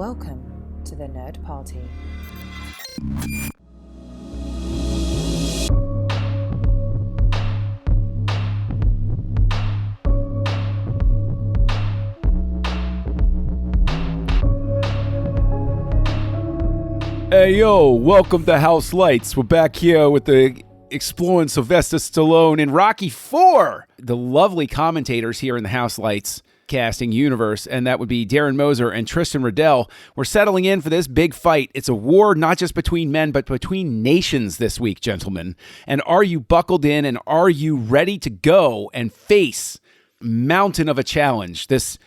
Welcome to the Nerd Party. Hey yo, welcome to Houselights. We're back here with the exploring Sylvester Stallone in Rocky IV. The lovely commentators here in the Houselights casting universe, and that would be Darren Moser and Tristan Riddell. We're settling in for this big fight. It's a war not just between men, but between nations this week, gentlemen. And are you buckled in, and are you ready to go and face mountain of a challenge, this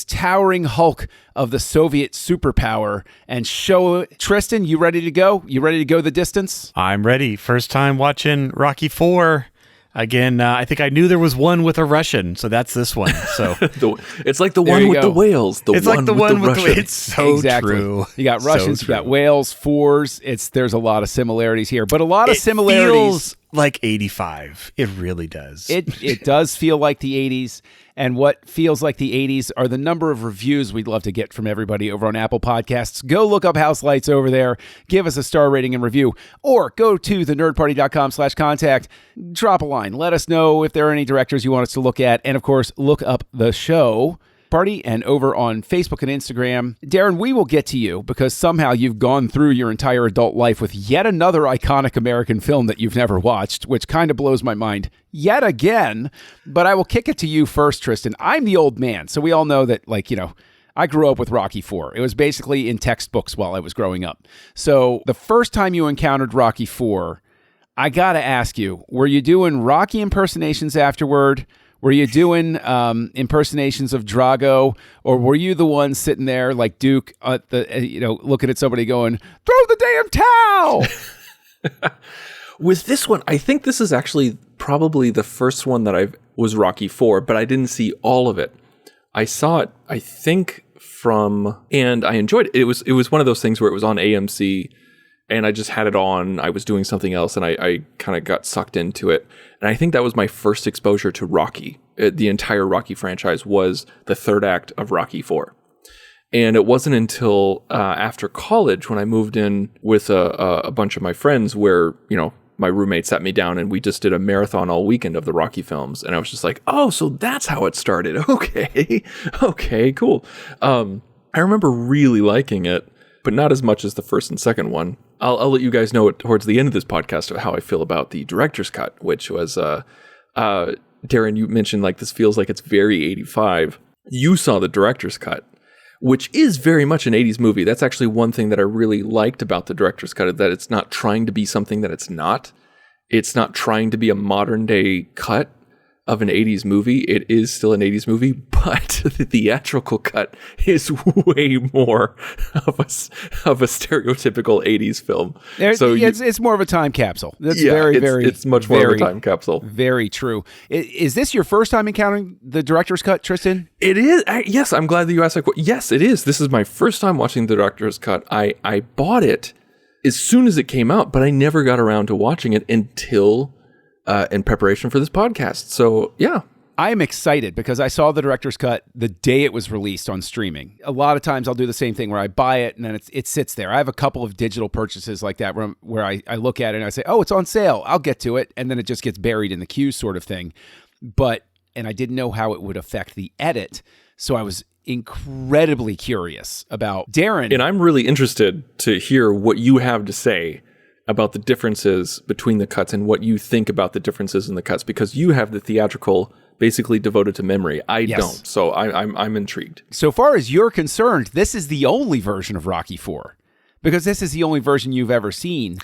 towering hulk of the Soviet superpower, and show Tristan, you ready to go? You ready to go the distance? I'm ready. First time watching Rocky IV. Again, I think I knew there was one with a Russian, so that's this one. So it's like the one with the whales. It's like the one with the Russians. It's so exactly. True. You got Russians, you got whales, fours. There's a lot of similarities here, but a lot of similarities. It feels like 85. It really does. It does feel like the 80s. And what feels like the 80s are the number of reviews we'd love to get from everybody over on Apple Podcasts. Go look up Houselights over there. Give us a star rating and review. Or go to thenerdparty.com/contact. Drop a line. Let us know if there are any directors you want us to look at. And, of course, look up the show Party and over on Facebook and Instagram. Darren, we will get to you because somehow you've gone through your entire adult life with yet another iconic American film that you've never watched, which kind of blows my mind yet again. But I will kick it to you first, Tristan. I'm the old man, so we all know that, I grew up with Rocky IV. It was basically in textbooks while I was growing up. So the first time you encountered Rocky IV, I got to ask you, were you doing Rocky impersonations afterward? Were you doing impersonations of Drago, or were you the one sitting there like Duke at looking at somebody going, "Throw the damn towel"? With this one, I think this is actually probably the first one that was Rocky IV, but I didn't see all of it. I saw it, I think, and I enjoyed it. It was one of those things where it was on AMC, and I just had it on. I was doing something else, and I kind of got sucked into it. And I think that was my first exposure to Rocky. The entire Rocky franchise was the third act of Rocky IV. And it wasn't until after college when I moved in with a bunch of my friends where, my roommate sat me down and we just did a marathon all weekend of the Rocky films. And I was just like, oh, so that's how it started. Okay, cool. I remember really liking it, but not as much as the first and second one. I'll let you guys know it towards the end of this podcast how I feel about the director's cut, which was, Darren, you mentioned this feels like it's very 85. You saw the director's cut, which is very much an 80s movie. That's actually one thing that I really liked about the director's cut, that it's not trying to be something that it's not. It's not trying to be a modern day cut of an 80s movie. It is still an 80s movie, but the theatrical cut is way more of a stereotypical 80s film. It's more of a time capsule. That's it's much more of a time capsule. Very true. Is this your first time encountering the director's cut, Tristan? It is. Yes, I'm glad that you asked that question. Yes, it is. This is my first time watching the director's cut. I bought it as soon as it came out, but I never got around to watching it until in preparation for this podcast. So, yeah. I am excited because I saw the director's cut the day it was released on streaming. A lot of times I'll do the same thing where I buy it and then it sits there. I have a couple of digital purchases like that where I look at it and I say, oh, it's on sale. I'll get to it. And then it just gets buried in the queue sort of thing. And I didn't know how it would affect the edit. So I was incredibly curious about Darren. And I'm really interested to hear what you have to say about the differences between the cuts and what you think about the differences in the cuts, because you have the theatrical basically devoted to memory. I don't. So I'm intrigued. So far as you're concerned, this is the only version of Rocky IV, because this is the only version you've ever seen.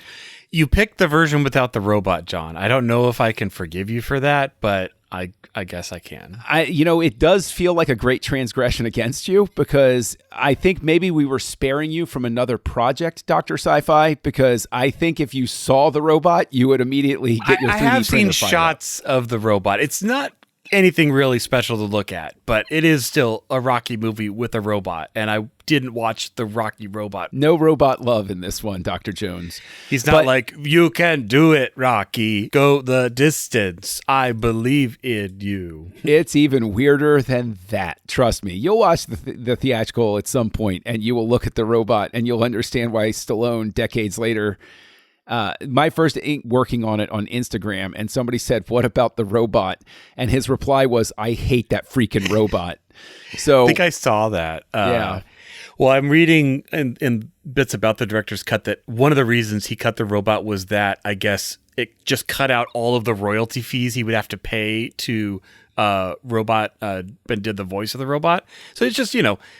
You picked the version without the robot, John. I don't know if I can forgive you for that, but I guess I can. It does feel like a great transgression against you, because I think maybe we were sparing you from another project, Dr. Sci-Fi, because I think if you saw the robot, you would immediately get your 3D printer I have seen fired shots up. of the robot. It's not anything really special to look at, but it is still a Rocky movie with a robot, and I didn't watch the Rocky robot. No robot love in this one, Dr. Jones. He's not like, you can do it, Rocky. Go the distance. I believe in you. It's even weirder than that. Trust me. You'll watch the theatrical at some point, and you will look at the robot, and you'll understand why Stallone, decades later, my first working on it on Instagram, and somebody said, "What about the robot?" And his reply was, "I hate that freaking robot." So I think I saw that. Yeah. Well, I'm reading in bits about the director's cut that one of the reasons he cut the robot was that, I guess, it just cut out all of the royalty fees he would have to pay to robot and did the voice of the robot. So it's just,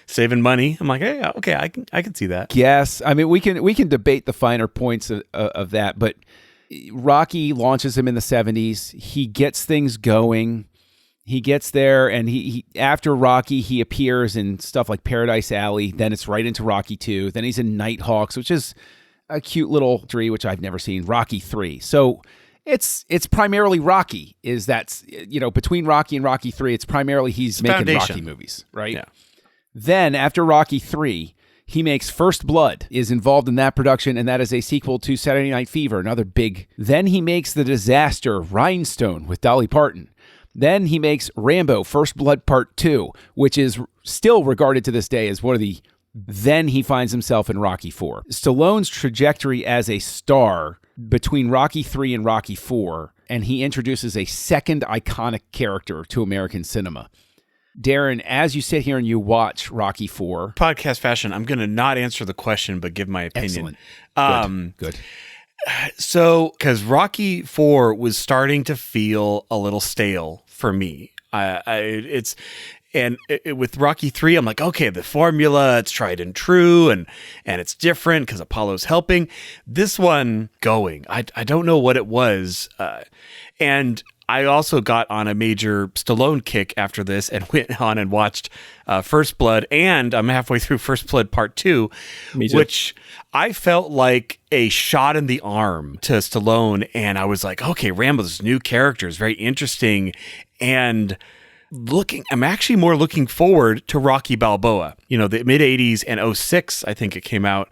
saving money. I'm like, hey, okay, I can see that. Yes. I mean, we can debate the finer points of that, but Rocky launches him in the 70s. He gets things going. He gets there, and he after Rocky, he appears in stuff like Paradise Alley. Then it's right into Rocky 2. Then he's in Nighthawks, which is a cute little 3, which I've never seen. Rocky 3. So it's primarily Rocky. Is that between Rocky and Rocky 3, it's primarily he's making foundation. Rocky movies, right? Yeah. Then after Rocky 3, he makes First Blood, is involved in that production, and that is a sequel to Saturday Night Fever, another big. Then he makes the disaster Rhinestone with Dolly Parton. Then he makes Rambo, First Blood Part 2, which is still regarded to this day as one of the... Then he finds himself in Rocky 4. Stallone's trajectory as a star between Rocky 3 and Rocky 4, and he introduces a second iconic character to American cinema. Darren, as you sit here and you watch Rocky 4... Podcast fashion, I'm going to not answer the question, but give my opinion. Excellent. Good. So, because Rocky 4 was starting to feel a little stale for me. With Rocky 3, I'm like, okay, the formula, it's tried and true, and it's different because Apollo's helping. This one going, I don't know what it was. And I also got on a major Stallone kick after this and went on and watched First Blood, and I'm halfway through First Blood Part 2, which I felt like a shot in the arm to Stallone, and I was like, okay, Rambo's new character is very interesting, and I'm actually more looking forward to Rocky Balboa, the mid-'80s and 2006, I think it came out,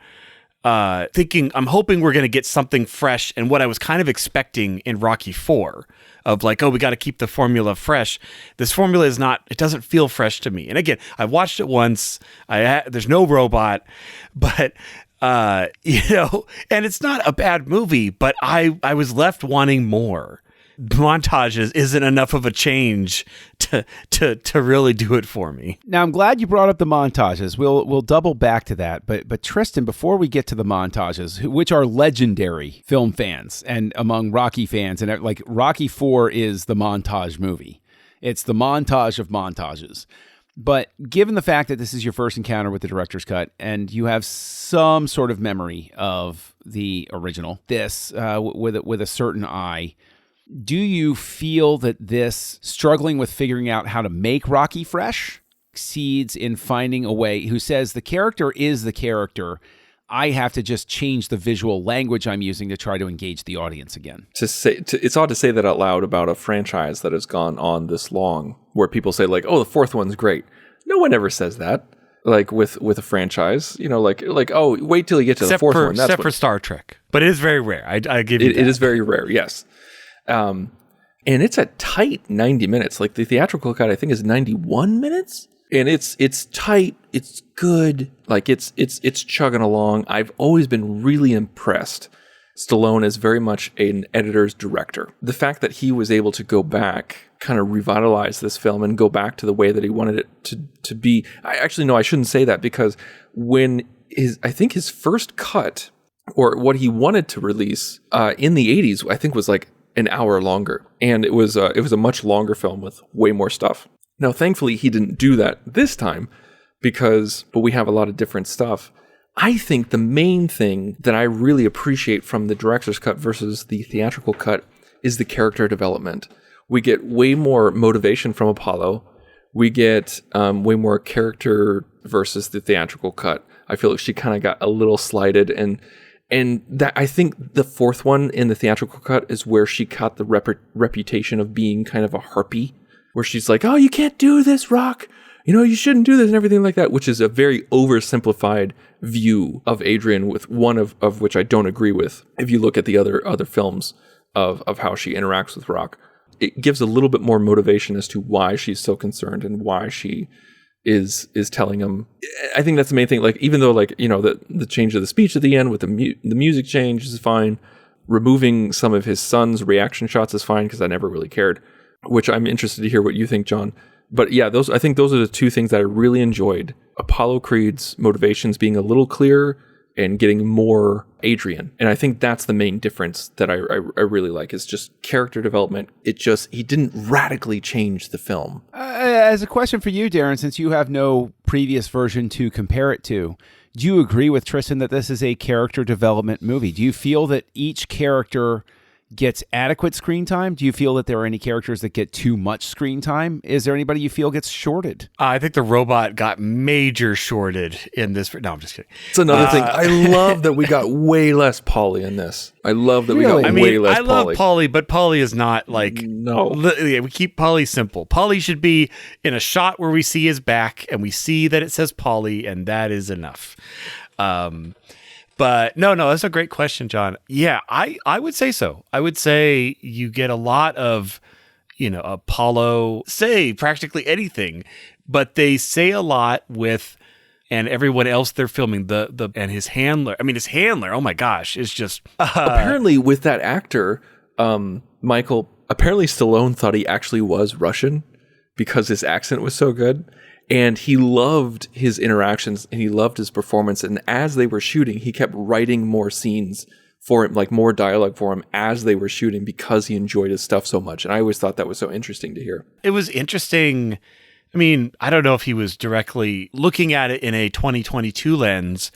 I'm hoping we're going to get something fresh, and what I was kind of expecting in Rocky 4, of like, oh, we got to keep the formula fresh. This formula it doesn't feel fresh to me. And again, I've watched it once. There's no robot, but, and it's not a bad movie, but I was left wanting more. Montages isn't enough of a change to really do it for me. Now, I'm glad you brought up the montages. We'll double back to that. But Tristan, before we get to the montages, which are legendary film fans and among Rocky fans, and like Rocky 4 is the montage movie. It's the montage of montages. But given the fact that this is your first encounter with the director's cut and you have some sort of memory of the original, this with a certain eye, do you feel that this struggling with figuring out how to make Rocky fresh succeeds in finding a way, who says the character is the character, I have to just change the visual language I'm using to try to engage the audience again? It's odd to say that out loud about a franchise that has gone on this long, where people say like, "Oh, the fourth one's great." No one ever says that. Like with a franchise, like oh, wait till you get to the fourth one. Except for Star Trek, but it is very rare. I give you that. It is very rare. Yes. And it's a tight 90 minutes. Like the theatrical cut, I think, is 91 minutes, and it's tight. It's good. Like it's chugging along. I've always been really impressed. Stallone is very much an editor's director. The fact that he was able to go back, kind of revitalize this film and go back to the way that he wanted it to be. I shouldn't say that, because when I think his first cut, or what he wanted to release in the 80s, I think was like an hour longer, and it was a much longer film with way more stuff. Now, thankfully, he didn't do that this time, but we have a lot of different stuff. I think the main thing that I really appreciate from the director's cut versus the theatrical cut is the character development. We get way more motivation from Apollo. We get way more character versus the theatrical cut. I feel like she kind of got a little slighted, and that, I think the fourth one in the theatrical cut is where she got the reputation of being kind of a harpy, where she's like, "Oh, you can't do this, Rock. You shouldn't do this," and everything like that, which is a very oversimplified view of Adrian, with one of which I don't agree with. If you look at the other films of how she interacts with Rock, it gives a little bit more motivation as to why she's so concerned and why she is telling him. I think that's the main thing. Like, even though, like, the change of the speech at the end with the music change is fine. Removing some of his son's reaction shots is fine, because I never really cared, which I'm interested to hear what you think, John. But yeah, I think those are the two things that I really enjoyed. Apollo Creed's motivations being a little clearer and getting more Adrian. And I think that's the main difference that I really like, is just character development. He didn't radically change the film. As a question for you, Darren, since you have no previous version to compare it to, do you agree with Tristan that this is a character development movie? Do you feel that each character gets adequate screen time? Do you feel that there are any characters that get too much screen time? Is there anybody you feel gets shorted? I think the robot got major shorted in this. No, I'm just kidding. It's another thing. I love that we got way less Polly in this. I love that we got way less Polly. I love Polly, but Polly is not like... No. We keep Polly simple. Polly should be in a shot where we see his back and we see that it says Polly, and that is enough. But no, that's a great question, John. Yeah, I would say so. I would say you get a lot of, Apollo say practically anything, but they say a lot with, and everyone else they're filming, and his handler. I mean, his handler, oh my gosh, is just... Apparently with that actor, Michael, apparently Stallone thought he actually was Russian because his accent was so good. And he loved his interactions and he loved his performance. And as they were shooting, he kept writing more scenes for him, like more dialogue for him as they were shooting, because he enjoyed his stuff so much. And I always thought that was so interesting to hear. It was interesting. I mean, I don't know if he was directly looking at it in a 2022 lens.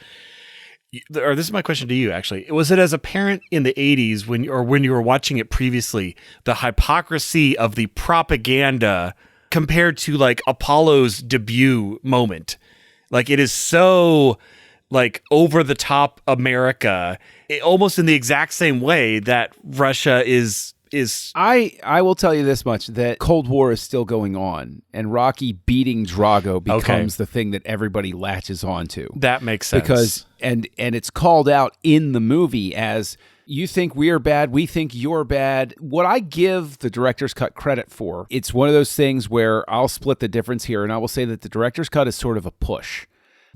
Or this is my question to you, actually. Was it as a parent in the 80s when you were watching it previously, the hypocrisy of the propaganda compared to like Apollo's debut moment? Like, it is so like over the top America, almost in the exact same way that Russia is. I will tell you this much, that Cold War is still going on, and Rocky beating Drago becomes the thing that everybody latches onto. That makes sense. Because and it's called out in the movie as, you think we're bad, we think you're bad. What I give the director's cut credit for, it's one of those things where I'll split the difference here, and I will say that the director's cut is sort of a push,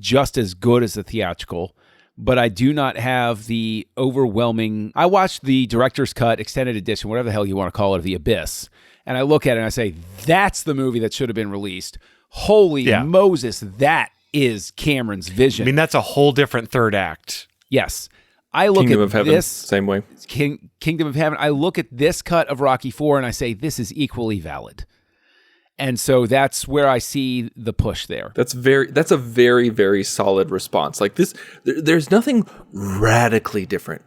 just as good as the theatrical, but I do not have the overwhelming... I watched the director's cut, extended edition, whatever the hell you want to call it, of The Abyss, and I look at it and I say, that's the movie that should have been released. Holy Moses, that is Cameron's vision. I mean, that's a whole different third act. Yes. I look Kingdom at of Heaven, this same way. Kingdom of Heaven. I look at this cut of Rocky IV and I say, this is equally valid. And so that's where I see the push there. That's a very, very solid response. Like this, there's nothing radically different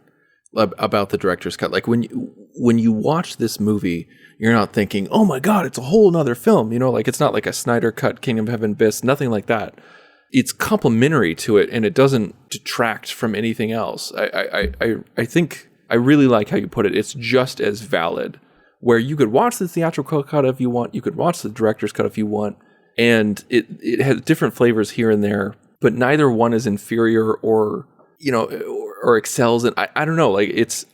about the director's cut. Like when you watch this movie, you're not thinking, oh my God, it's a whole nother film. Like it's not like a Snyder cut, Kingdom of Heaven, Abyss, nothing like that. It's complementary to it, and it doesn't detract from anything else. I think I really like how you put it. It's just as valid, where you could watch the theatrical cut if you want, you could watch the director's cut if you want, and it has different flavors here and there, but neither one is inferior or excels. And I don't know, like it's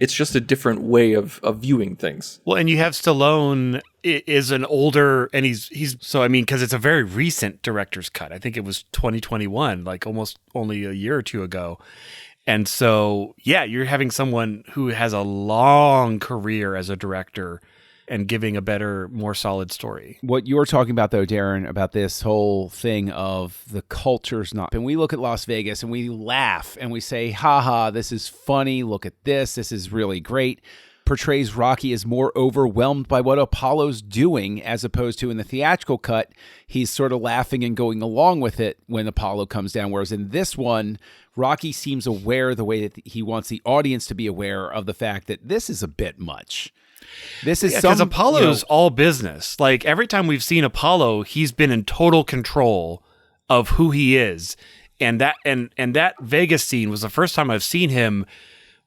just a different way of viewing things. Well, and you have Stallone is an older, and he's so, I mean, because it's a very recent director's cut. I think it was 2021, like almost only a year or two ago. And so, yeah, you're having someone who has a long career as a director and giving a better, more solid story. What you're talking about, though, Darren, about this whole thing of the culture's not... And we look at Las Vegas and we laugh and we say, haha, this is funny. Look at this. This is really great. Portrays Rocky as more overwhelmed by what Apollo's doing, as opposed to in the theatrical cut, he's sort of laughing and going along with it when Apollo comes down. Whereas in this one, Rocky seems aware the way that he wants the audience to be aware of the fact that this is a bit much. This is because Apollo's all business. Like every time we've seen Apollo, he's been in total control of who he is. And that Vegas scene was the first time I've seen him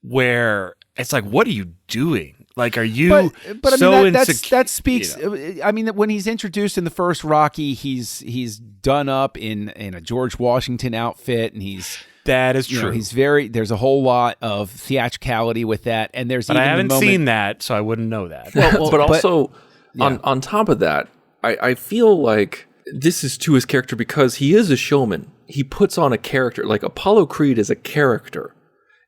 where it's like, what are you doing? Like, are you but I so mean, insecure? that speaks. I mean, when he's introduced in the first Rocky, he's done up in a George Washington outfit, and that is true. He's there's a whole lot of theatricality with that, and there's. But even I haven't the moment, seen that, so I wouldn't know that. But also, on top of that, I feel like this is to his character because he is a showman. He puts on a character. Like Apollo Creed is a character,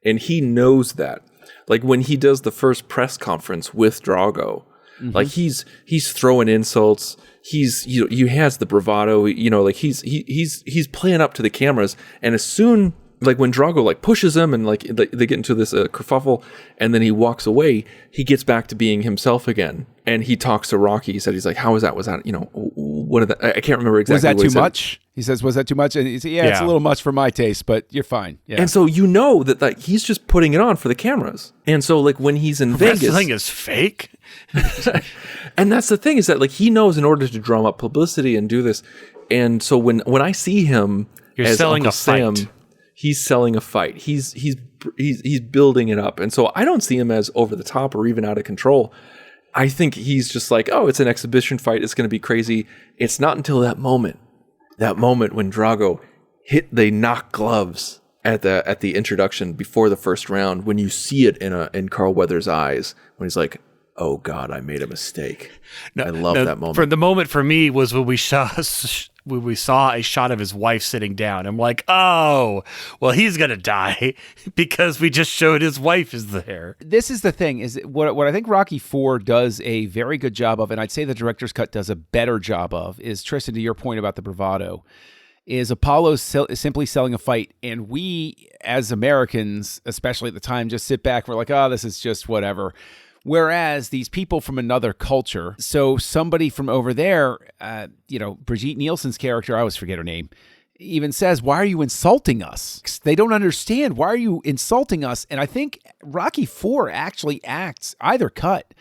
and he knows that. Like when he does the first press conference with Drago, like he's throwing insults. He has the bravado. Like he's playing up to the cameras. And as soon like when Drago like pushes him and like they get into this kerfuffle, and then he walks away, he gets back to being himself again. And he talks to Rocky. He said, he's like, how was that? Was that, what did that? I can't remember exactly. Was that what too much? He says, was that too much? And he said, it's a little much for my taste, but you're fine. Yeah. And so that like he's just putting it on for the cameras. And so like when he's in Vegas, wrestling is fake. And that's the thing is that like he knows in order to drum up publicity and do this. And so when I see him as selling Uncle Sam, he's selling a fight. He's building it up. And so I don't see him as over the top or even out of control. I think he's just like, oh, it's an exhibition fight. It's going to be crazy. It's not until that moment when Drago they knock gloves at the introduction before the first round, when you see it in Carl Weathers' eyes, when he's like, oh God, I made a mistake. I love that moment. For the moment for me was when we saw a shot of his wife sitting down. I'm like, oh, well, he's going to die because we just showed his wife is there. This is the thing, is what I think Rocky IV does a very good job of, and I'd say the director's cut does a better job of, is, Tristan, to your point about the bravado, is Apollo simply selling a fight. And we, as Americans, especially at the time, just sit back. We're like, oh, this is just whatever. Whereas these people from another culture, so somebody from over there, Brigitte Nielsen's character, I always forget her name, even says, why are you insulting us? They don't understand. Why are you insulting us? And I think Rocky IV actually acts, either cut,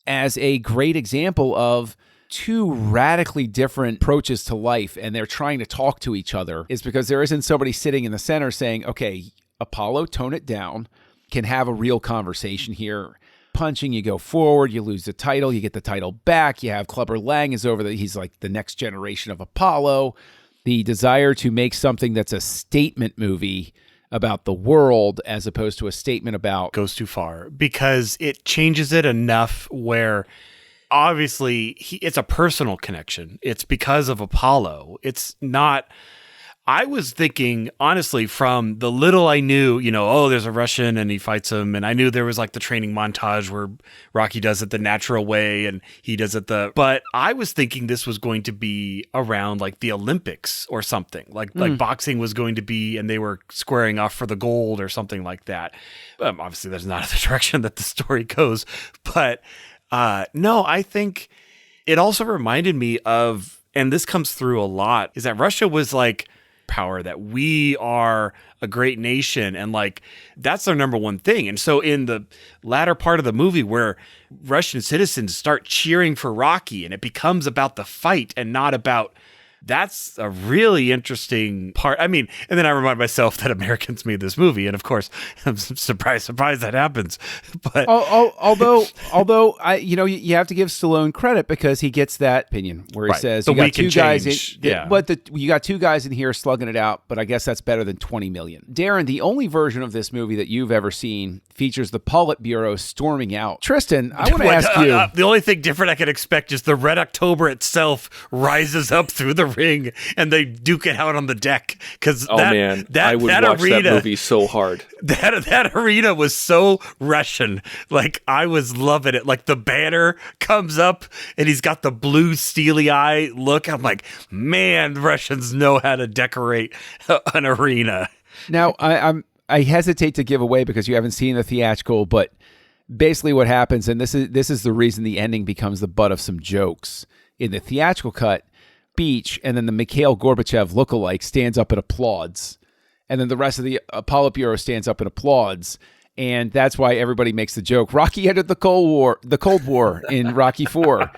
as a great example of two radically different approaches to life, and they're trying to talk to each other, is because there isn't somebody sitting in the center saying, okay, Apollo, tone it down, can have a real conversation here. Punching, you go forward, you lose the title, you get the title back. You have Clubber Lang he's like the next generation of Apollo. The desire to make something that's a statement movie about the world as opposed to a statement about goes too far, because it changes it enough where obviously it's a personal connection. It's because of Apollo. It's not. I was thinking, honestly, from the little I knew, there's a Russian and he fights him. And I knew there was like the training montage where Rocky does it the natural way and he does it but I was thinking this was going to be around like the Olympics or something, like boxing was going to be, and they were squaring off for the gold or something like that. Obviously, that's not the direction that the story goes. But no, I think it also reminded me of, and this comes through a lot, is that Russia was like, power, that we are a great nation, and like that's their number one thing. And so in the latter part of the movie where Russian citizens start cheering for Rocky and it becomes about the fight and not about, that's a really interesting part. I mean, and then I remind myself that Americans made this movie, and of course, I'm surprised that happens. But although you have to give Stallone credit because he gets that opinion where he says you got two guys you got two guys in here slugging it out, but I guess that's better than 20 million. Darren, the only version of this movie that you've ever seen features the Politburo storming out. Tristan, I want to ask you. The only thing different I can expect is the Red October itself rises up through the ring and they duke it out on the deck, because I would watch that movie so hard. That arena was so Russian. Like, I was loving it. Like, the banner comes up and he's got the blue steely eye look. I'm like, man, Russians know how to decorate an arena. Now, I hesitate to give away because you haven't seen the theatrical, but basically what happens, and this is the reason the ending becomes the butt of some jokes. In the theatrical cut, Beach and then the Mikhail Gorbachev lookalike stands up and applauds. And then the rest of the Politburo stands up and applauds. And that's why everybody makes the joke. Rocky entered the Cold War in Rocky IV.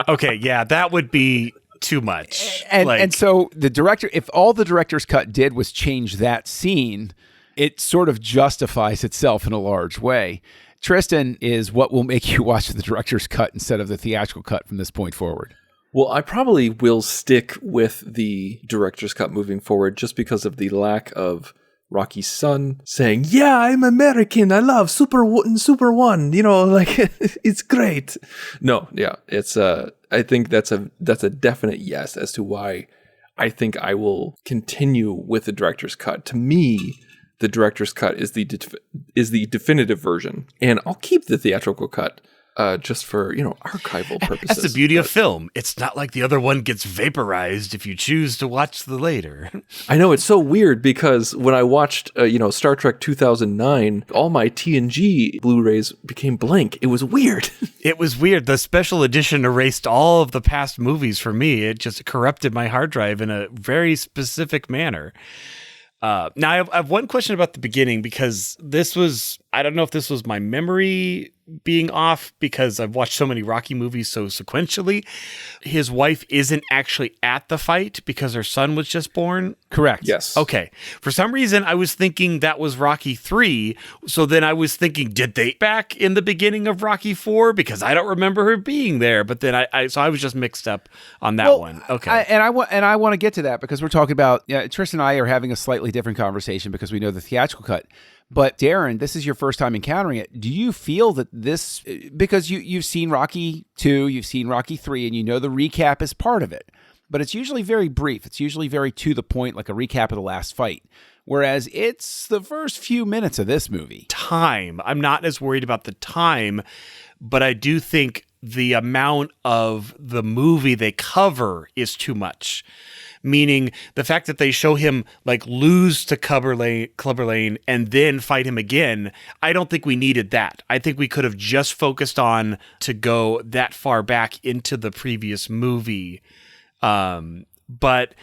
Okay, yeah, that would be too much. And so the director, if all the director's cut did was change that scene, it sort of justifies itself in a large way. Tristan is what will make you watch the director's cut instead of the theatrical cut from this point forward. Well, I probably will stick with the director's cut moving forward just because of the lack of Rocky's son saying, "Yeah, I'm American. I love Super One. You know, like it's great." No, yeah, it's I think that's a definite yes as to why I think I will continue with the director's cut. To me, the director's cut is the definitive version, and I'll keep the theatrical cut. Just for, archival purposes. That's the beauty of film. It's not like the other one gets vaporized if you choose to watch the later. I know, it's so weird because when I watched, Star Trek 2009, all my TNG Blu-rays became blank. It was weird. It was weird. The special edition erased all of the past movies for me. It just corrupted my hard drive in a very specific manner. Now, I have one question about the beginning because I don't know if this was my memory being off because I've watched so many Rocky movies so sequentially. His wife isn't actually at the fight because her son was just born. Correct. Yes. Okay. For some reason, I was thinking that was Rocky 3. So then I was thinking, did they back in the beginning of Rocky 4? Because I don't remember her being there. But then I was just mixed up on that one. Okay. I want to get to that because we're talking about Tristan and I are having a slightly different conversation because we know the theatrical cut. But Darren, this is your first time encountering it. Do you feel that this, because you've seen Rocky 2, you've seen Rocky 3, and you know the recap is part of it, but it's usually very brief. It's usually very to the point, like a recap of the last fight. Whereas it's the first few minutes of this movie. Time. I'm not as worried about the time, but I do think the amount of the movie they cover is too much. Meaning the fact that they show him like lose to Clubber Lane and then fight him again, I don't think we needed that. I think we could have just focused on to go that far back into the previous movie. But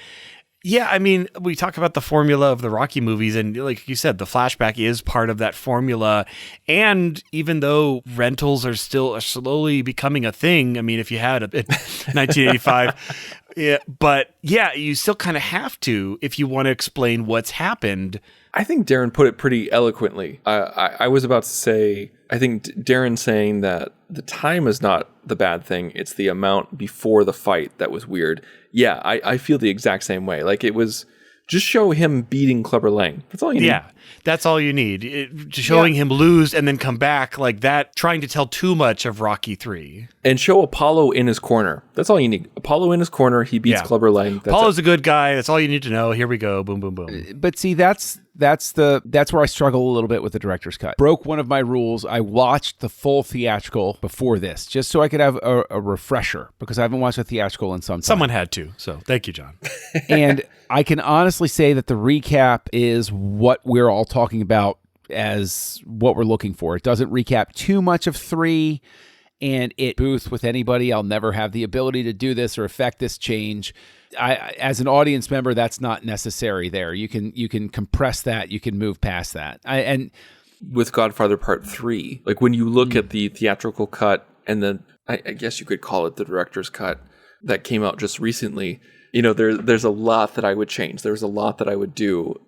yeah, I mean, we talk about the formula of the Rocky movies, and like you said, the flashback is part of that formula. And even though rentals are slowly becoming a thing, I mean, if you had a 1985, yeah, but yeah, you still kind of have to if you want to explain what's happened. I think Darren put it pretty eloquently. I was about to say, I think Darren saying that the time is not the bad thing. It's the amount before the fight that was weird. Yeah, I feel the exact same way. Like it was just show him beating Clubber Lang. That's all you need. Yeah, that's all you need. Showing him lose and then come back like that, trying to tell too much of Rocky 3. And show Apollo in his corner. That's all you need. Apollo in his corner, he beats Clubber Lang. Apollo's a good guy. That's all you need to know. Here we go. Boom, boom, boom. But see, that's where I struggle a little bit with the director's cut. Broke one of my rules. I watched the full theatrical before this, just so I could have a refresher, because I haven't watched a theatrical in some time. Someone had to, so thank you, John. And I can honestly say that the recap is what we're all talking about as what we're looking for. It doesn't recap too much of 3, and it booth with anybody. I'll never have the ability to do this or affect this change. As an audience member, that's not necessary there. You can compress that. You can move past that. And with Godfather Part 3, like when you look at the theatrical cut and then I guess you could call it the director's cut that came out just recently, there's a lot that I would change. There's a lot that I would do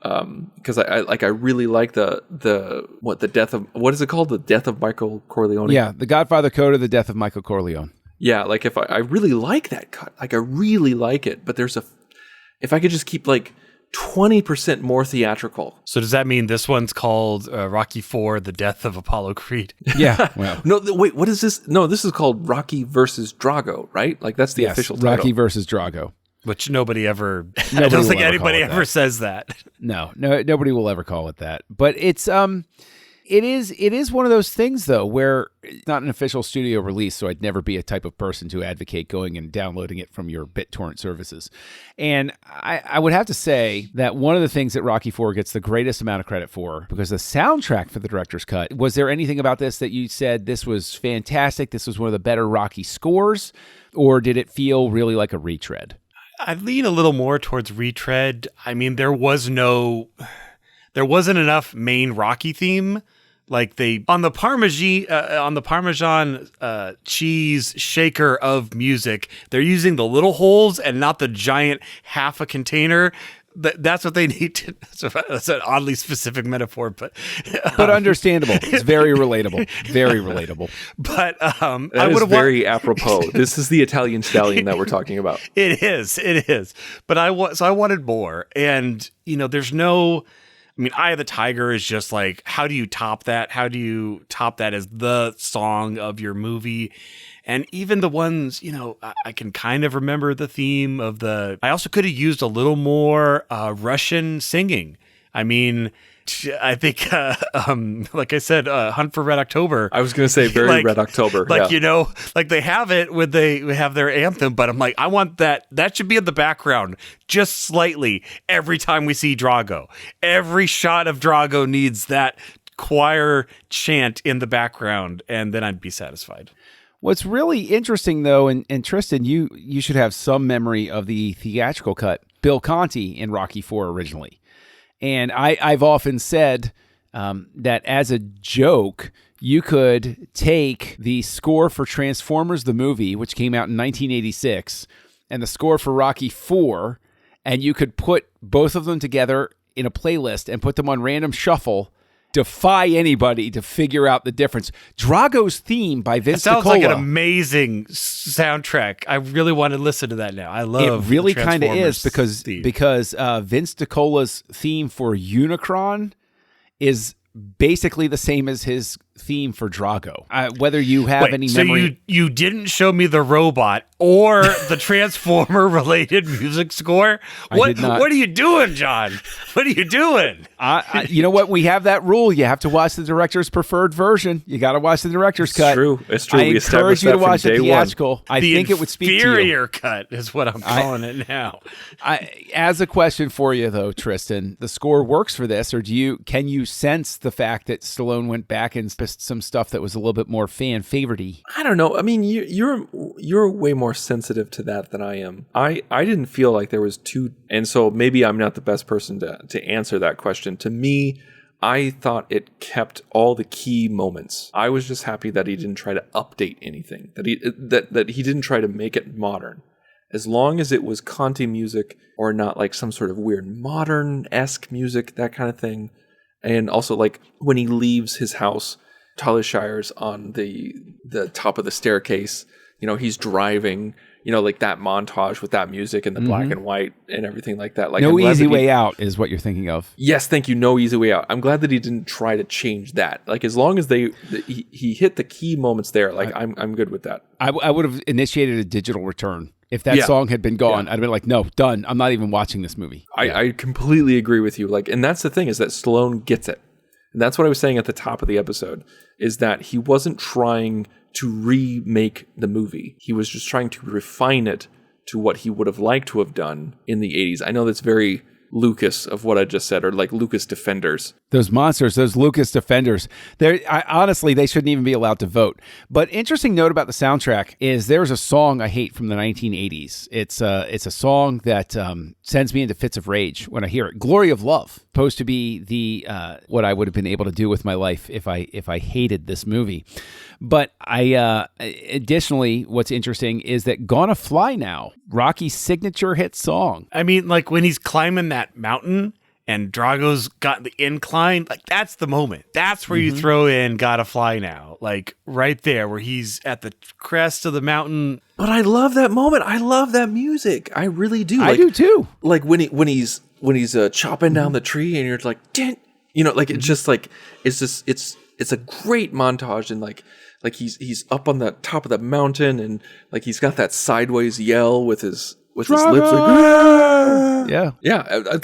because I really like the death of, what is it called? The death of Michael Corleone. Yeah, the Godfather Code of the death of Michael Corleone. Yeah, like if I really like that cut, like I really like it, but if I could just keep like 20% more theatrical. So does that mean this one's called Rocky 4, The Death of Apollo Creed? Yeah. Well. No, wait, what is this? No, this is called Rocky versus Drago, right? Like that's the official title. Rocky versus Drago. Which nobody ever, I don't think anybody ever says that. No, nobody will ever call it that. But it's, it is one of those things, though, where it's not an official studio release, so I'd never be a type of person to advocate going and downloading it from your BitTorrent services. And I would have to say that one of the things that Rocky IV gets the greatest amount of credit for, because the soundtrack for the director's cut, was there anything about this that you said this was fantastic, this was one of the better Rocky scores, or did it feel really like a retread? I lean a little more towards retread. I mean, there wasn't enough main Rocky theme. Like on the Parmesan cheese shaker of music, they're using the little holes and not the giant half a container. That's what they need to. That's an oddly specific metaphor, but understandable. It's very relatable. Very relatable. But that is very apropos. This is the Italian stallion that we're talking about. It is. But I wanted more, and there's no. I mean, Eye of the Tiger is just like, how do you top that? How do you top that as the song of your movie? And even the ones, I can kind of remember the theme of I also could have used a little more Russian singing. I mean, I think, like I said, Hunt for Red October. I was going to say very Red October. Like, like they have it when they have their anthem, but I'm like, I want that. That should be in the background just slightly every time we see Drago. Every shot of Drago needs that choir chant in the background, and then I'd be satisfied. What's really interesting, though, and Tristan, you should have some memory of the theatrical cut, Bill Conti in Rocky IV originally. And I've often said that as a joke, you could take the score for Transformers the movie, which came out in 1986, and the score for Rocky IV, and you could put both of them together in a playlist and put them on random shuffle. Defy anybody to figure out the difference. Drago's theme by Vince DiCola. Sounds like an amazing soundtrack. I really want to listen to that now. I love it. Really kind of is because Vince DiCola's theme for Unicron is basically the same as his theme for Drago. Whether you have any memory. So you didn't show me the robot or the Transformer related music score? I did not. What are you doing, John? What are you doing? You know what? We have that rule. You have to watch the director's preferred version. You got to watch the director's cut. It's true. I encourage you to watch the theatrical. I think it would speak to you. The inferior cut is what I'm calling it now. As a question for you, though, Tristan, the score works for this, or can you sense the fact that Stallone went back and some stuff that was a little bit more fan favorite-y? I don't know. I mean, you're way more sensitive to that than I am. I didn't feel like there was and so maybe I'm not the best person to answer that question. To me, I thought it kept all the key moments. I was just happy that he didn't try to update anything, that he didn't try to make it modern. As long as it was Conti music or not like some sort of weird modern-esque music, that kind of thing. And also like when he leaves his house, Talia Shire's on the top of the staircase. He's driving, like that montage with that music and the black and white and everything like that. Like No Easy Way Out is what you're thinking of. Yes, thank you. No Easy Way Out. I'm glad that he didn't try to change that. Like as long as he hit the key moments there, like I'm good with that. I would have initiated a digital return. If that song had been gone, I'd have been like, no, done. I'm not even watching this movie. I completely agree with you. Like, and that's the thing is that Stallone gets it. And that's what I was saying at the top of the episode, is that he wasn't trying to remake the movie. He was just trying to refine it to what he would have liked to have done in the 80s. I know that's very Lucas of what I just said, or like Lucas Defenders. Those monsters, those Lucas Defenders. Honestly, they shouldn't even be allowed to vote. But interesting note about the soundtrack is there's a song I hate from the 1980s. It's a song that sends me into fits of rage when I hear it. Glory of Love, supposed to be the what I would have been able to do with my life if I hated this movie. But additionally, what's interesting is that Gonna Fly Now, Rocky's signature hit song. I mean, like when he's climbing that mountain and Drago's got the incline, like that's the moment. That's where you throw in Gotta Fly Now, like right there where he's at the crest of the mountain. But I love that moment. I love that music. I really do. I do too. Like when he's chopping down the tree and you're like, like it's just like it's a great montage and like he's up on the top of the mountain and like he's got that sideways yell with his lips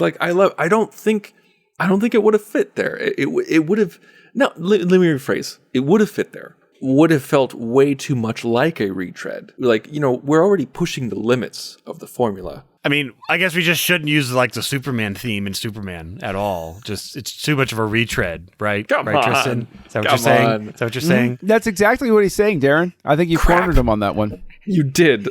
like I don't think it would have fit there. It would have let me rephrase. It would have fit there. Would have felt way too much like a retread. Like, we're already pushing the limits of the formula. I mean, I guess we just shouldn't use like the Superman theme in Superman at all. Just it's too much of a retread, right? Come right, on. Tristan? Is that what you're saying? Is that what you're saying? That's exactly what he's saying, Darren. I think you cornered him on that one. You did.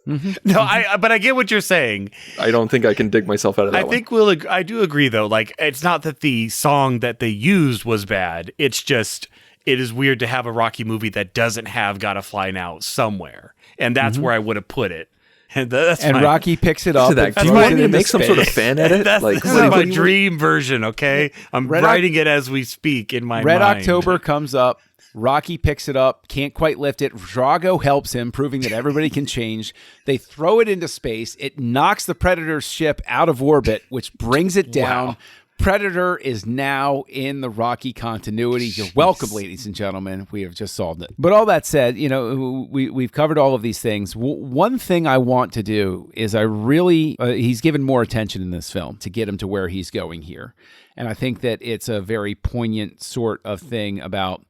No, but I get what you're saying. I don't think I can dig myself out of that one. I do agree though. Like, it's not that the song that they used was bad. It's just, it is weird to have a Rocky movie that doesn't have Gotta Fly Now somewhere. And that's where I would have put it. That's and fine. Rocky picks it up. To that, and do you throws want it me to into make some sort of space. fan edit? This Like, is what my do you- dream version, okay? I'm Red writing it as we speak in my Red mind. October comes up. Rocky picks it up, can't quite lift it. Drago helps him, proving that everybody can change. They throw it into space. It knocks the Predator's ship out of orbit, which brings it down. Wow. Predator is now in the Rocky continuity. You're welcome, ladies and gentlemen. We have just solved it. But all that said, we've covered all of these things. One thing I want to do is he's given more attention in this film to get him to where he's going here. And I think that it's a very poignant sort of thing about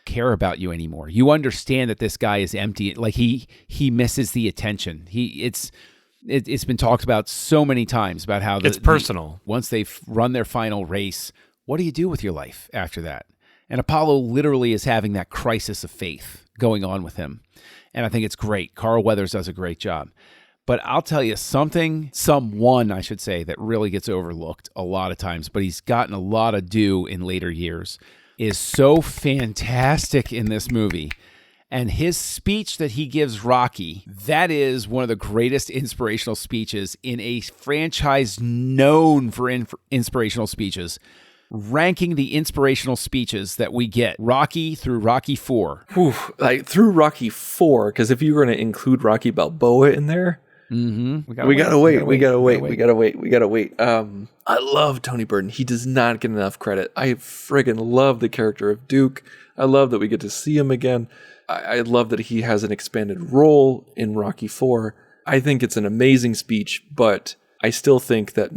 care about you anymore. You understand that this guy is empty. Like he misses the attention. It's been talked about so many times about how It's personal. Once they've run their final race, what do you do with your life after that? And Apollo literally is having that crisis of faith going on with him. And I think it's great. Carl Weathers does a great job. But I'll tell you someone, I should say, that really gets overlooked a lot of times, but he's gotten a lot of due in later years, is so fantastic in this movie. And his speech that he gives Rocky, that is one of the greatest inspirational speeches in a franchise known for inspirational speeches. Ranking the inspirational speeches that we get, Rocky through Rocky 4. Like through Rocky 4, because if you were going to include Rocky Balboa in there, We gotta wait. I love Tony Burton. He does not get enough credit. I friggin' love the character of Duke. I love that we get to see him again. I love that he has an expanded role in Rocky 4. I think it's an amazing speech, but I still think that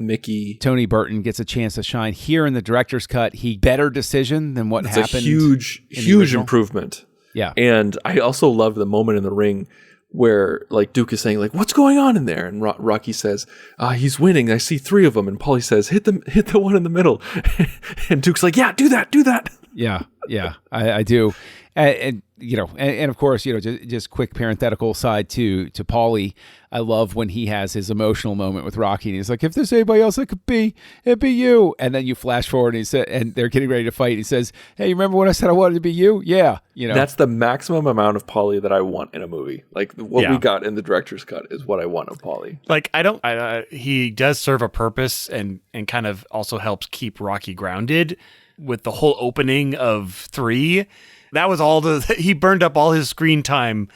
Tony Burton gets a chance to shine here in the director's cut. Better decision than what happened. It's a huge improvement. Yeah. And I also love the moment in the ring where like Duke is saying like, what's going on in there? And Rocky says, he's winning. I see 3 of them. And Paulie says, hit the one in the middle. And Duke's like, yeah, do that. Yeah. I do. And of course, just quick parenthetical side to Paulie. I love when he has his emotional moment with Rocky and he's like, if there's anybody else it could be, it'd be you. And then you flash forward and they're getting ready to fight. He says, hey, you remember when I said I wanted to be you? Yeah. That's the maximum amount of Paulie that I want in a movie. Like what we got in the director's cut is what I want of Paulie. Like he does serve a purpose and kind of also helps keep Rocky grounded with the whole opening of 3. That was he burned up all his screen time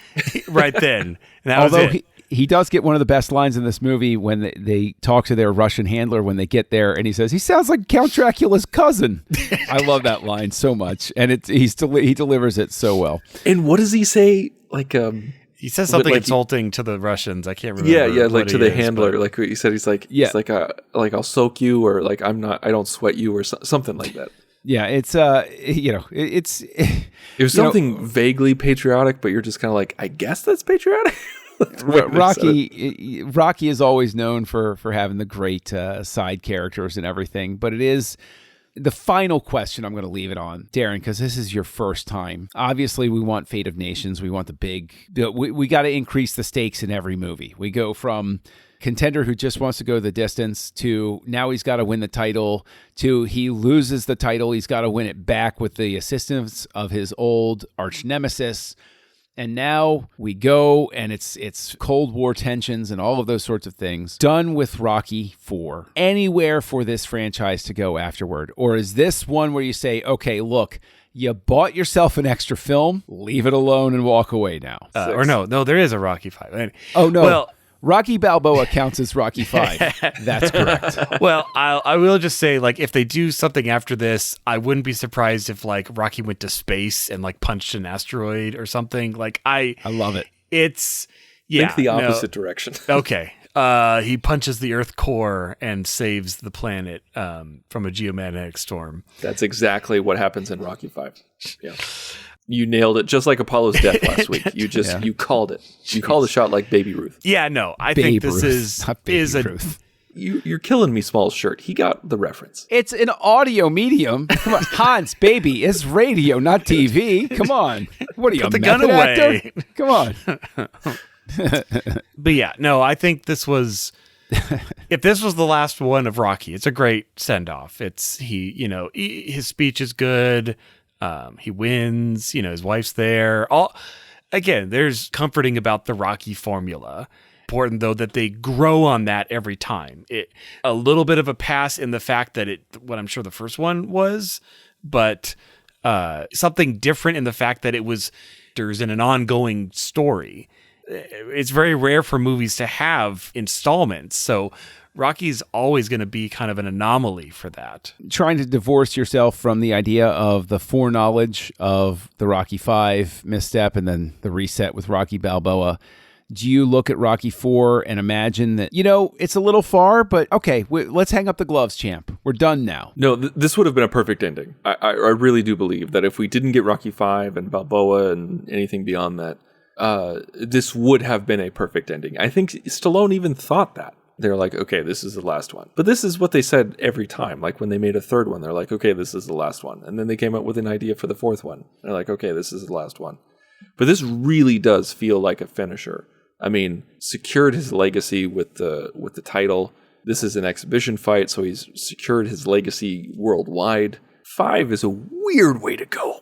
right then. And that Although was it. He does get one of the best lines in this movie when they talk to their Russian handler when they get there, and he says, he sounds like Count Dracula's cousin. I love that line so much, and he delivers it so well. And what does he say? Like, he says something insulting to the Russians. I can't remember. Yeah, like to the handler. Like he said, he's like, yeah, it's like I'll soak you, or like I don't sweat you, or something like that. Yeah, it's it was something vaguely patriotic, but you're just kind of like, I guess that's patriotic. Rocky is always known for having the great side characters and everything, but it is the final question I'm going to leave it on, Darren, because this is your first time. Obviously, we want Fate of Nations. We want we got to increase the stakes in every movie. We go from contender who just wants to go the distance to now he's got to win the title to he loses the title. He's got to win it back with the assistance of his old arch nemesis. And now we go, and it's Cold War tensions and all of those sorts of things. Done with Rocky 4. Anywhere for this franchise to go afterward? Or is this one where you say, okay, look, you bought yourself an extra film, leave it alone and walk away now? Or no, there is a Rocky 5. Oh, no. Well, Rocky Balboa counts as Rocky 5. That's correct. Well, I will just say, like, if they do something after this, I wouldn't be surprised if, like, Rocky went to space and, like, punched an asteroid or something. Like, I love it. It's, think the opposite direction. Okay. He punches the Earth core and saves the planet from a geomagnetic storm. That's exactly what happens in Rocky 5. Yeah. You nailed it, just like Apollo's death last week. You called it. You called a shot like Baby Ruth. Yeah, no, I think this is a Ruth. You're killing me, Small's shirt. He got the reference. It's an audio medium. Come on, Hans, baby, it's radio, not TV. Come on, what are you, Put a the gun method away. actor? Come on. But yeah, no, I think this was. If this was the last one of Rocky, it's a great send off. It's his speech is good. He wins, his wife's there. Again, there's comforting about the Rocky formula. Important, though, that they grow on that every time. A little bit of a pass in the fact that what I'm sure the first one was, but something different in the fact that it was there's in an ongoing story. It's very rare for movies to have installments, so Rocky's always going to be kind of an anomaly for that. Trying to divorce yourself from the idea of the foreknowledge of the Rocky V misstep and then the reset with Rocky Balboa. Do you look at Rocky IV and imagine that, it's a little far, but okay, let's hang up the gloves, champ. We're done now. No, this would have been a perfect ending. I really do believe that if we didn't get Rocky V and Balboa and anything beyond that, this would have been a perfect ending. I think Stallone even thought that. They're like, okay, this is the last one. But this is what they said every time. Like when they made a third one, they're like, okay, this is the last one. And then they came up with an idea for the fourth one. They're like, okay, this is the last one. But this really does feel like a finisher. I mean, secured his legacy with the title. This is an exhibition fight, so he's secured his legacy worldwide. 5 is a weird way to go.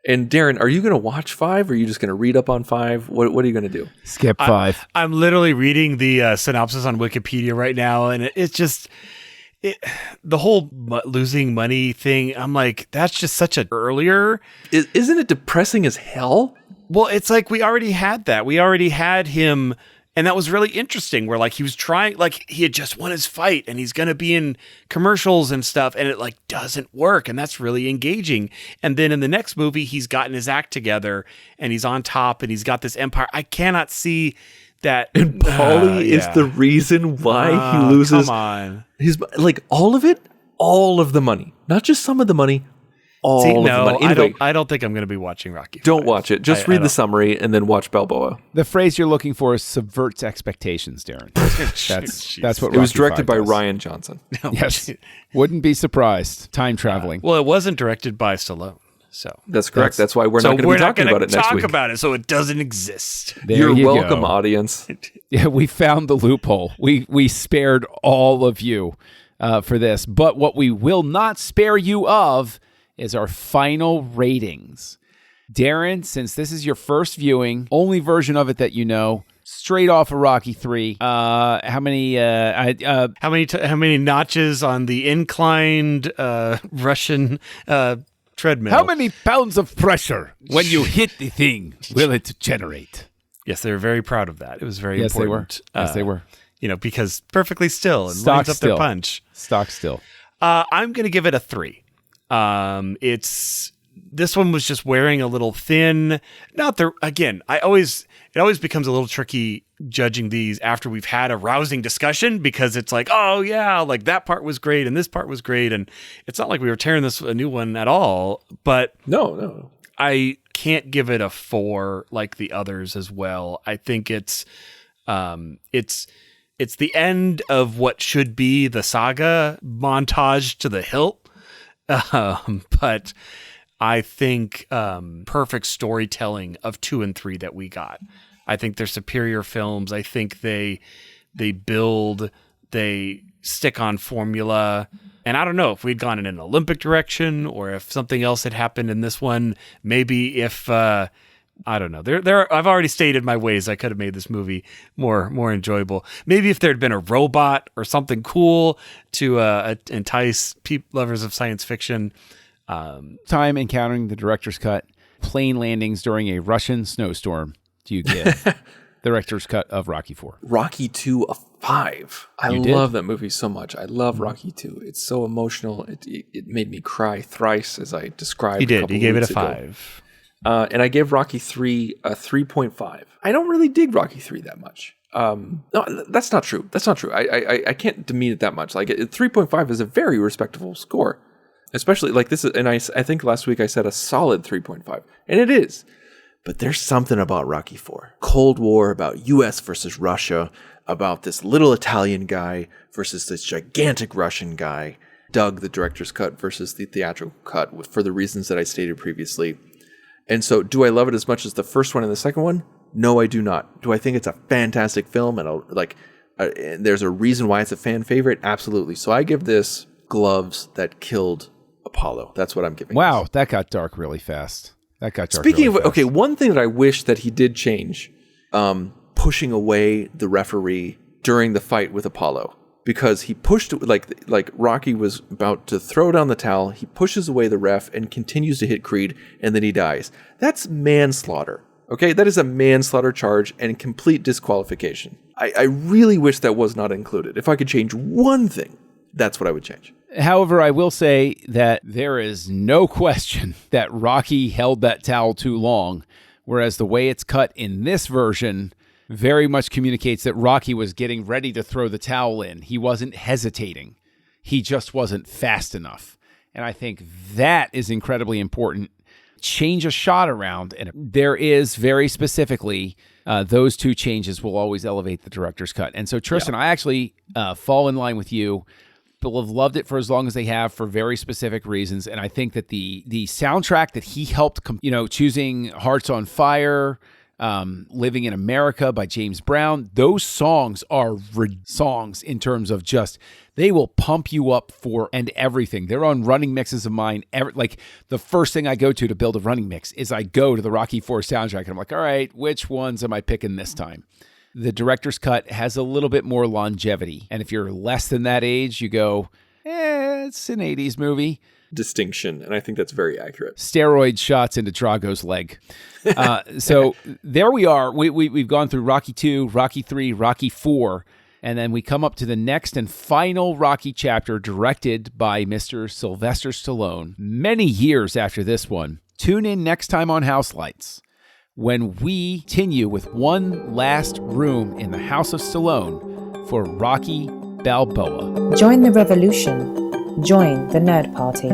And Darren, are you going to watch 5? Or are you just going to read up on 5? What are you going to do? Skip 5. I'm literally reading the synopsis on Wikipedia right now, and it's just the whole losing money thing. I'm like, that's just such a earlier. Isn't it depressing as hell? Well, it's like we already had that. We already had him. And that was really interesting where like he was trying, like he had just won his fight and he's going to be in commercials and stuff. And it like doesn't work. And that's really engaging. And then in the next movie, he's gotten his act together and he's on top and he's got this empire. I cannot see that. And Paulie is the reason why he loses. Come on. His, like all of it, all of the money, not just some of the money. All of the money. Anyway, I don't think I'm going to be watching Rocky. Don't watch it. Just read the summary and then watch Balboa. The phrase you're looking for is subverts expectations, Darren. That's what it was Rocky directed by does. Ryan Johnson. Yes. Wouldn't be surprised. Time traveling. Well, it wasn't directed by Stallone. So that's correct. That's why we're not going to be talking about it next week. Talk about it, so it doesn't exist. You're welcome, audience. Yeah, we found the loophole. We spared all of you for this, but what we will not spare you of is our final ratings. Darren, since this is your first viewing, only version of it that you know, straight off of Rocky 3, how many notches on the inclined Russian treadmill? How many pounds of pressure when you hit the thing will it generate? Yes, they were very proud of that. It was very important. Yes, they were. Because perfectly still and Stock lines up still. their punch. Stock still. I'm going to give it a 3. This one was just wearing a little thin. It always becomes a little tricky judging these after we've had a rousing discussion because it's like, oh yeah, like that part was great and this part was great, and it's not like we were tearing a new one at all. But no, I can't give it a 4 like the others as well. I think it's the end of what should be the saga montage to the hilt. But I think perfect storytelling of 2 and 3 that we got. I think they're superior films. I think they build, they stick on formula. And I don't know if we'd gone in an Olympic direction or if something else had happened in this one. Maybe if I don't know. I've already stated my ways. I could have made this movie more enjoyable. Maybe if there had been a robot or something cool to entice lovers of science fiction. Time encountering the director's cut, plane landings during a Russian snowstorm. Do you give director's cut of Rocky 4? Rocky 2 a 5. I love that movie so much. I love Rocky 2. It's so emotional. It made me cry thrice as I described. He did. He gave it a 5. Ago. And I gave Rocky 3 a 3.5. I don't really dig Rocky 3 that much. No, that's not true. I can't demean it that much. Like 3.5 is a very respectable score, especially like this. And I think last week I said a solid 3.5, and it is. But there's something about Rocky 4. Cold War, about U.S. versus Russia, about this little Italian guy versus this gigantic Russian guy. Dug the director's cut versus the theatrical cut for the reasons that I stated previously. And so, do I love it as much as the first one and the second one? No, I do not. Do I think it's a fantastic film and there's a reason why it's a fan favorite? Absolutely. So I give this gloves that killed Apollo. That's what I'm giving. Wow, that got dark really fast. Speaking of, okay, one thing that I wish that he did change, pushing away the referee during the fight with Apollo. Because he pushed, like Rocky was about to throw down the towel, he pushes away the ref and continues to hit Creed, and then he dies. That's manslaughter. Okay, that is a manslaughter charge and complete disqualification. I really wish that was not included. If I could change one thing, that's what I would change. However, I will say that there is no question that Rocky held that towel too long, whereas the way it's cut in this version very much communicates that Rocky was getting ready to throw the towel in. He wasn't hesitating. He just wasn't fast enough. And I think that is incredibly important. Change a shot around, and there is very specifically those two changes will always elevate the director's cut. And so, Tristan, I actually fall in line with you. People have loved it for as long as they have for very specific reasons. And I think that the soundtrack that he helped, choosing Hearts on Fire, Living in America by James Brown, those songs are songs in terms of just, they will pump you up for and everything. They're on running mixes of mine. Like the first thing I go to build a running mix is I go to the Rocky IV soundtrack and I'm like, all right, which ones am I picking this time? The director's cut has a little bit more longevity. And if you're less than that age, you go, it's an 80s movie. Distinction, and I think that's very accurate. Steroid shots into Drago's leg. So there we are. We've gone through Rocky 2, Rocky 3, Rocky 4, and then we come up to the next and final Rocky chapter directed by Mr. Sylvester Stallone. Many years after this one. Tune in next time on Houselights when we continue with one last room in the House of Stallone for Rocky Balboa. Join the revolution. Join the Nerd Party.